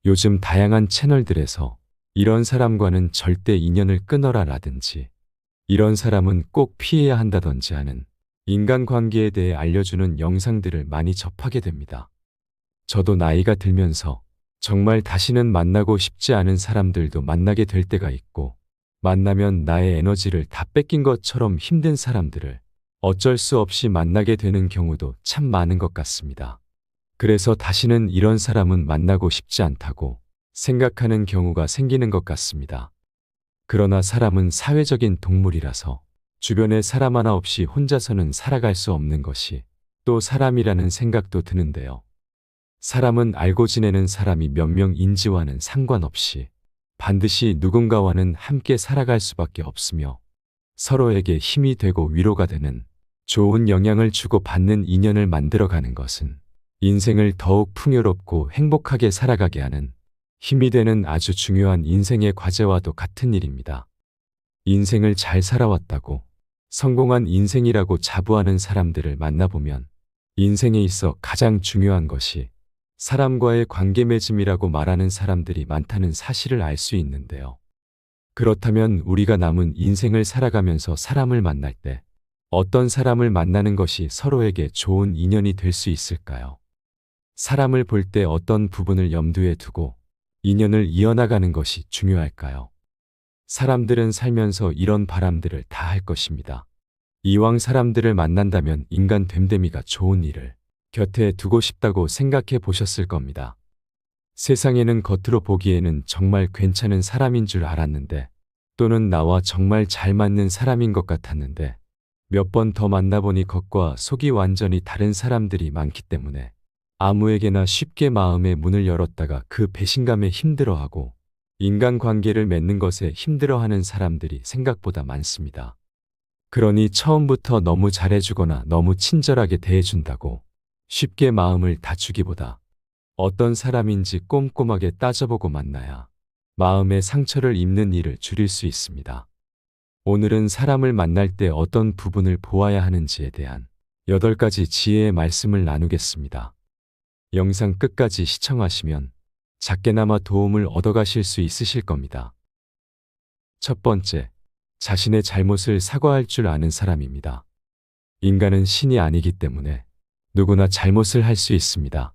요즘 다양한 채널들에서 이런 사람과는 절대 인연을 끊어라 라든지 이런 사람은 꼭 피해야 한다든지 하는 인간관계에 대해 알려주는 영상들을 많이 접하게 됩니다. 저도 나이가 들면서 정말 다시는 만나고 싶지 않은 사람들도 만나게 될 때가 있고, 만나면 나의 에너지를 다 뺏긴 것처럼 힘든 사람들을 어쩔 수 없이 만나게 되는 경우도 참 많은 것 같습니다. 그래서 다시는 이런 사람은 만나고 싶지 않다고 생각하는 경우가 생기는 것 같습니다. 그러나 사람은 사회적인 동물이라서 주변에 사람 하나 없이 혼자서는 살아갈 수 없는 것이 또 사람이라는 생각도 드는데요. 사람은 알고 지내는 사람이 몇 명인지와는 상관없이 반드시 누군가와는 함께 살아갈 수밖에 없으며, 서로에게 힘이 되고 위로가 되는 좋은 영향을 주고 받는 인연을 만들어가는 것은 인생을 더욱 풍요롭고 행복하게 살아가게 하는 힘이 되는 아주 중요한 인생의 과제와도 같은 일입니다. 인생을 잘 살아왔다고 성공한 인생이라고 자부하는 사람들을 만나보면 인생에 있어 가장 중요한 것이 사람과의 관계 맺음이라고 말하는 사람들이 많다는 사실을 알 수 있는데요. 그렇다면 우리가 남은 인생을 살아가면서 사람을 만날 때 어떤 사람을 만나는 것이 서로에게 좋은 인연이 될 수 있을까요? 사람을 볼 때 어떤 부분을 염두에 두고 인연을 이어나가는 것이 중요할까요? 사람들은 살면서 이런 바람들을 다 할 것입니다. 이왕 사람들을 만난다면 인간 됨됨이가 좋은 일을 곁에 두고 싶다고 생각해 보셨을 겁니다. 세상에는 겉으로 보기에는 정말 괜찮은 사람인 줄 알았는데, 또는 나와 정말 잘 맞는 사람인 것 같았는데, 몇 번 더 만나보니 겉과 속이 완전히 다른 사람들이 많기 때문에 아무에게나 쉽게 마음의 문을 열었다가 그 배신감에 힘들어하고 인간관계를 맺는 것에 힘들어하는 사람들이 생각보다 많습니다. 그러니 처음부터 너무 잘해주거나 너무 친절하게 대해준다고 쉽게 마음을 다주기보다 어떤 사람인지 꼼꼼하게 따져보고 만나야 마음의 상처를 입는 일을 줄일 수 있습니다. 오늘은 사람을 만날 때 어떤 부분을 보아야 하는지에 대한 8가지 지혜의 말씀을 나누겠습니다. 영상 끝까지 시청하시면 작게나마 도움을 얻어가실 수 있으실 겁니다. 첫 번째, 자신의 잘못을 사과할 줄 아는 사람입니다. 인간은 신이 아니기 때문에 누구나 잘못을 할 수 있습니다.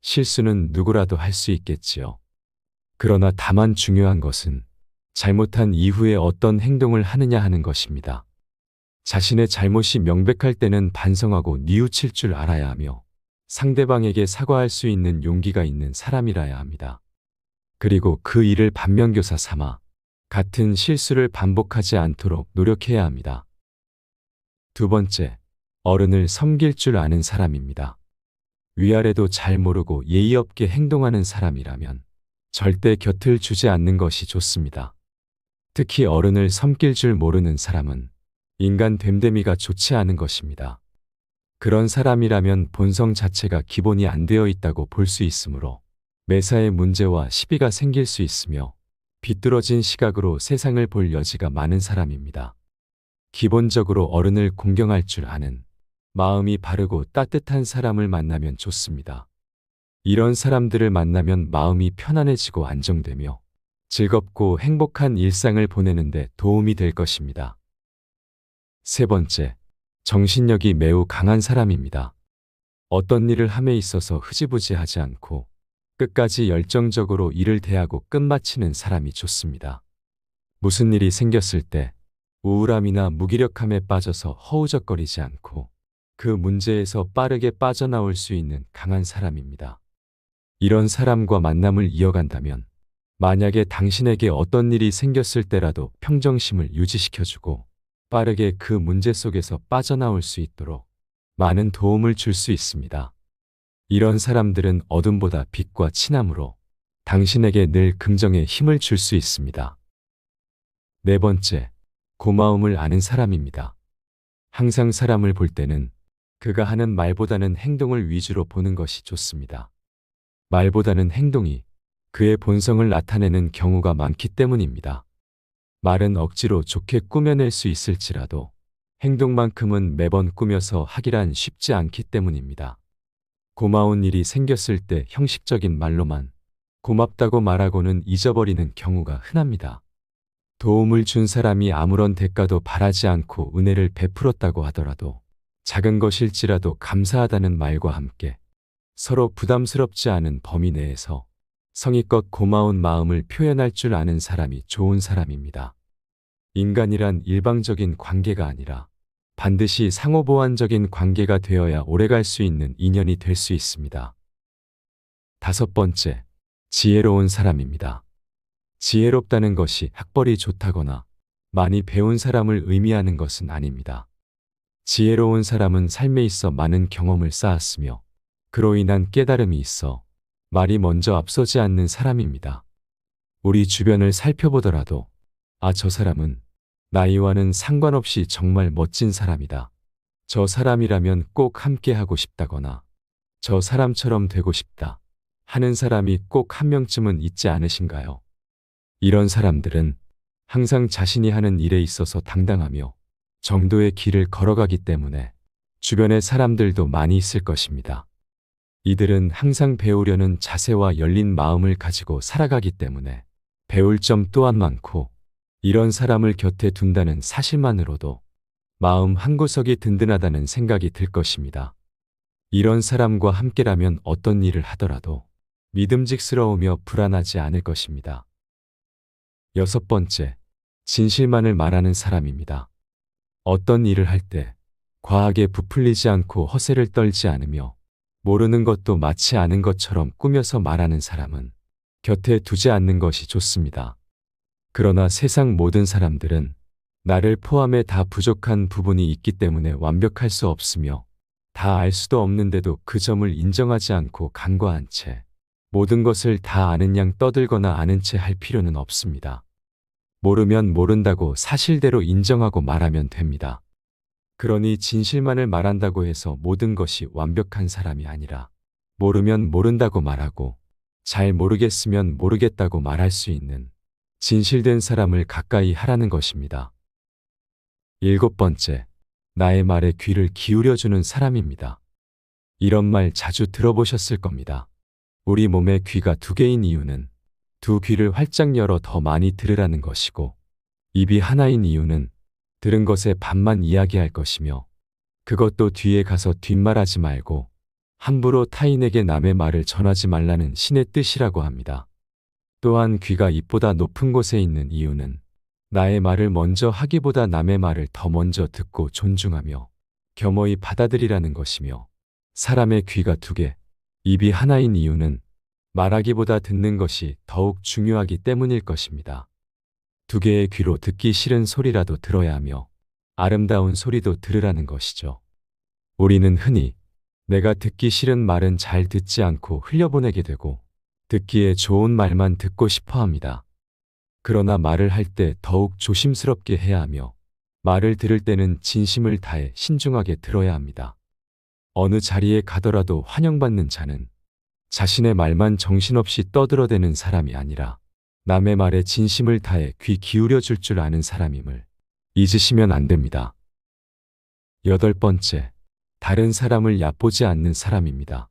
실수는 누구라도 할 수 있겠지요. 그러나 다만 중요한 것은 잘못한 이후에 어떤 행동을 하느냐 하는 것입니다. 자신의 잘못이 명백할 때는 반성하고 뉘우칠 줄 알아야 하며, 상대방에게 사과할 수 있는 용기가 있는 사람이라야 합니다. 그리고 그 일을 반면교사 삼아 같은 실수를 반복하지 않도록 노력해야 합니다. 두 번째, 어른을 섬길 줄 아는 사람입니다. 위아래도 잘 모르고 예의 없게 행동하는 사람이라면 절대 곁을 주지 않는 것이 좋습니다. 특히 어른을 섬길 줄 모르는 사람은 인간 됨됨이가 좋지 않은 것입니다. 그런 사람이라면 본성 자체가 기본이 안 되어 있다고 볼 수 있으므로 매사에 문제와 시비가 생길 수 있으며 비뚤어진 시각으로 세상을 볼 여지가 많은 사람입니다. 기본적으로 어른을 공경할 줄 아는 마음이 바르고 따뜻한 사람을 만나면 좋습니다. 이런 사람들을 만나면 마음이 편안해지고 안정되며 즐겁고 행복한 일상을 보내는데 도움이 될 것입니다. 세 번째, 정신력이 매우 강한 사람입니다. 어떤 일을 함에 있어서 흐지부지하지 않고 끝까지 열정적으로 일을 대하고 끝마치는 사람이 좋습니다. 무슨 일이 생겼을 때 우울함이나 무기력함에 빠져서 허우적거리지 않고 그 문제에서 빠르게 빠져나올 수 있는 강한 사람입니다. 이런 사람과 만남을 이어간다면 만약에 당신에게 어떤 일이 생겼을 때라도 평정심을 유지시켜주고 빠르게 그 문제 속에서 빠져나올 수 있도록 많은 도움을 줄 수 있습니다. 이런 사람들은 어둠보다 빛과 친함으로 당신에게 늘 긍정의 힘을 줄 수 있습니다. 네 번째, 고마움을 아는 사람입니다. 항상 사람을 볼 때는 그가 하는 말보다는 행동을 위주로 보는 것이 좋습니다. 말보다는 행동이 그의 본성을 나타내는 경우가 많기 때문입니다. 말은 억지로 좋게 꾸며낼 수 있을지라도 행동만큼은 매번 꾸며서 하기란 쉽지 않기 때문입니다. 고마운 일이 생겼을 때 형식적인 말로만 고맙다고 말하고는 잊어버리는 경우가 흔합니다. 도움을 준 사람이 아무런 대가도 바라지 않고 은혜를 베풀었다고 하더라도 작은 것일지라도 감사하다는 말과 함께 서로 부담스럽지 않은 범위 내에서 성의껏 고마운 마음을 표현할 줄 아는 사람이 좋은 사람입니다. 인간이란 일방적인 관계가 아니라 반드시 상호보완적인 관계가 되어야 오래갈 수 있는 인연이 될 수 있습니다. 5번째, 지혜로운 사람입니다. 지혜롭다는 것이 학벌이 좋다거나 많이 배운 사람을 의미하는 것은 아닙니다. 지혜로운 사람은 삶에 있어 많은 경험을 쌓았으며 그로 인한 깨달음이 있어 말이 먼저 앞서지 않는 사람입니다. 우리 주변을 살펴보더라도 저 사람은 나이와는 상관없이 정말 멋진 사람이다. 저 사람이라면 꼭 함께 하고 싶다거나 저 사람처럼 되고 싶다 하는 사람이 꼭 한 명쯤은 있지 않으신가요? 이런 사람들은 항상 자신이 하는 일에 있어서 당당하며 정도의 길을 걸어가기 때문에 주변의 사람들도 많이 있을 것입니다. 이들은 항상 배우려는 자세와 열린 마음을 가지고 살아가기 때문에 배울 점 또한 많고 이런 사람을 곁에 둔다는 사실만으로도 마음 한구석이 든든하다는 생각이 들 것입니다. 이런 사람과 함께라면 어떤 일을 하더라도 믿음직스러우며 불안하지 않을 것입니다. 6번째, 진실만을 말하는 사람입니다. 어떤 일을 할 때 과하게 부풀리지 않고 허세를 떨지 않으며 모르는 것도 마치 아는 것처럼 꾸며서 말하는 사람은 곁에 두지 않는 것이 좋습니다. 그러나 세상 모든 사람들은 나를 포함해 다 부족한 부분이 있기 때문에 완벽할 수 없으며 다 알 수도 없는데도 그 점을 인정하지 않고 간과한 채 모든 것을 다 아는 양 떠들거나 아는 채 할 필요는 없습니다. 모르면 모른다고 사실대로 인정하고 말하면 됩니다. 그러니 진실만을 말한다고 해서 모든 것이 완벽한 사람이 아니라 모르면 모른다고 말하고 잘 모르겠으면 모르겠다고 말할 수 있는 진실된 사람을 가까이 하라는 것입니다. 7번째, 나의 말에 귀를 기울여주는 사람입니다. 이런 말 자주 들어보셨을 겁니다. 우리 몸에 귀가 2개인 이유는 두 귀를 활짝 열어 더 많이 들으라는 것이고 입이 하나인 이유는 들은 것의 반만 이야기할 것이며 그것도 뒤에 가서 뒷말하지 말고 함부로 타인에게 남의 말을 전하지 말라는 신의 뜻이라고 합니다. 또한 귀가 입보다 높은 곳에 있는 이유는 나의 말을 먼저 하기보다 남의 말을 더 먼저 듣고 존중하며 겸허히 받아들이라는 것이며 사람의 귀가 2개, 입이 하나인 이유는 말하기보다 듣는 것이 더욱 중요하기 때문일 것입니다. 2개의 귀로 듣기 싫은 소리라도 들어야 하며 아름다운 소리도 들으라는 것이죠. 우리는 흔히 내가 듣기 싫은 말은 잘 듣지 않고 흘려보내게 되고 듣기에 좋은 말만 듣고 싶어 합니다. 그러나 말을 할 때 더욱 조심스럽게 해야 하며 말을 들을 때는 진심을 다해 신중하게 들어야 합니다. 어느 자리에 가더라도 환영받는 자는 자신의 말만 정신없이 떠들어대는 사람이 아니라 남의 말에 진심을 다해 귀 기울여 줄 줄 아는 사람임을 잊으시면 안 됩니다. 8번째, 다른 사람을 얕보지 않는 사람입니다.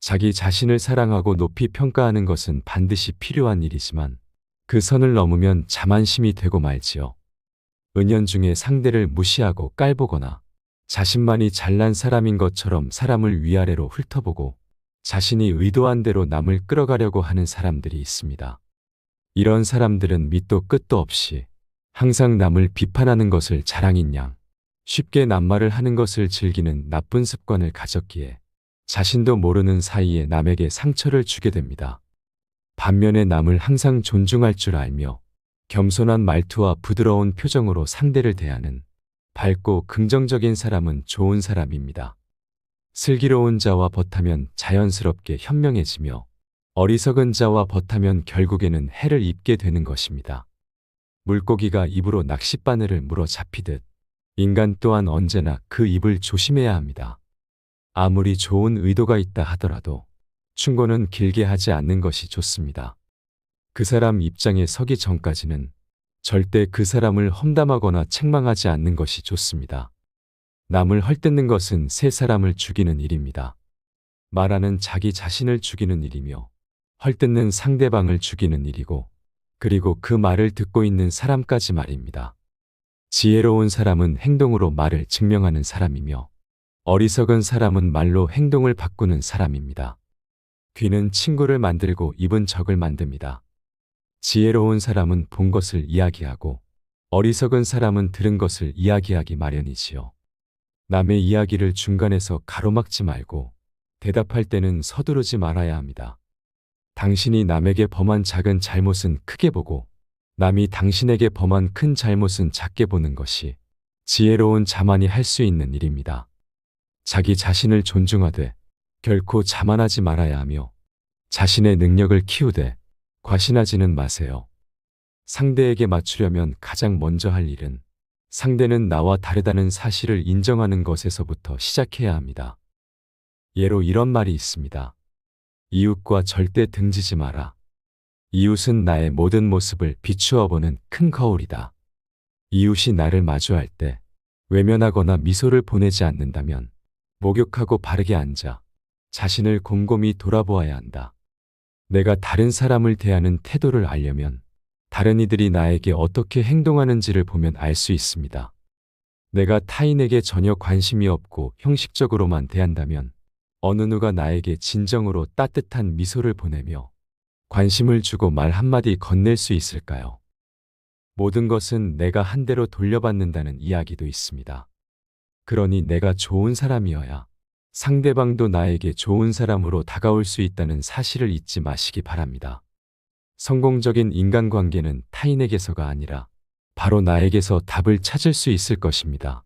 자기 자신을 사랑하고 높이 평가하는 것은 반드시 필요한 일이지만 그 선을 넘으면 자만심이 되고 말지요. 은연중에 상대를 무시하고 깔보거나 자신만이 잘난 사람인 것처럼 사람을 위아래로 훑어보고 자신이 의도한 대로 남을 끌어가려고 하는 사람들이 있습니다. 이런 사람들은 밑도 끝도 없이 항상 남을 비판하는 것을 자랑인 양 쉽게 낱말을 하는 것을 즐기는 나쁜 습관을 가졌기에 자신도 모르는 사이에 남에게 상처를 주게 됩니다. 반면에 남을 항상 존중할 줄 알며 겸손한 말투와 부드러운 표정으로 상대를 대하는 밝고 긍정적인 사람은 좋은 사람입니다. 슬기로운 자와 벗하면 자연스럽게 현명해지며 어리석은 자와 벗하면 결국에는 해를 입게 되는 것입니다. 물고기가 입으로 낚싯바늘을 물어 잡히듯 인간 또한 언제나 그 입을 조심해야 합니다. 아무리 좋은 의도가 있다 하더라도 충고는 길게 하지 않는 것이 좋습니다. 그 사람 입장에 서기 전까지는 절대 그 사람을 험담하거나 책망하지 않는 것이 좋습니다. 남을 헐뜯는 것은 세 사람을 죽이는 일입니다. 말하는 자기 자신을 죽이는 일이며 헐뜯는 상대방을 죽이는 일이고, 그리고 그 말을 듣고 있는 사람까지 말입니다. 지혜로운 사람은 행동으로 말을 증명하는 사람이며, 어리석은 사람은 말로 행동을 바꾸는 사람입니다. 귀는 친구를 만들고 입은 적을 만듭니다. 지혜로운 사람은 본 것을 이야기하고, 어리석은 사람은 들은 것을 이야기하기 마련이지요. 남의 이야기를 중간에서 가로막지 말고 대답할 때는 서두르지 말아야 합니다. 당신이 남에게 범한 작은 잘못은 크게 보고 남이 당신에게 범한 큰 잘못은 작게 보는 것이 지혜로운 자만이 할 수 있는 일입니다. 자기 자신을 존중하되 결코 자만하지 말아야 하며 자신의 능력을 키우되 과신하지는 마세요. 상대에게 맞추려면 가장 먼저 할 일은 상대는 나와 다르다는 사실을 인정하는 것에서부터 시작해야 합니다. 예로 이런 말이 있습니다. 이웃과 절대 등지지 마라. 이웃은 나의 모든 모습을 비추어 보는 큰 거울이다. 이웃이 나를 마주할 때 외면하거나 미소를 보내지 않는다면 목욕하고 바르게 앉아 자신을 곰곰이 돌아보아야 한다. 내가 다른 사람을 대하는 태도를 알려면 다른 이들이 나에게 어떻게 행동하는지를 보면 알 수 있습니다. 내가 타인에게 전혀 관심이 없고 형식적으로만 대한다면 어느 누가 나에게 진정으로 따뜻한 미소를 보내며 관심을 주고 말 한마디 건넬 수 있을까요? 모든 것은 내가 한 대로 돌려받는다는 이야기도 있습니다. 그러니 내가 좋은 사람이어야 상대방도 나에게 좋은 사람으로 다가올 수 있다는 사실을 잊지 마시기 바랍니다. 성공적인 인간관계는 타인에게서가 아니라 바로 나에게서 답을 찾을 수 있을 것입니다.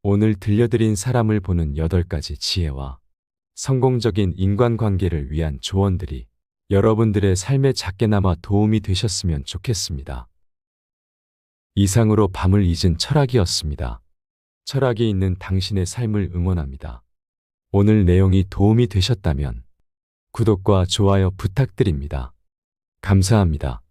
오늘 들려드린 사람을 보는 8가지 지혜와 성공적인 인간관계를 위한 조언들이 여러분들의 삶에 작게나마 도움이 되셨으면 좋겠습니다. 이상으로 밤을 잊은 철학이었습니다. 철학이 있는 당신의 삶을 응원합니다. 오늘 내용이 도움이 되셨다면 구독과 좋아요 부탁드립니다. 감사합니다.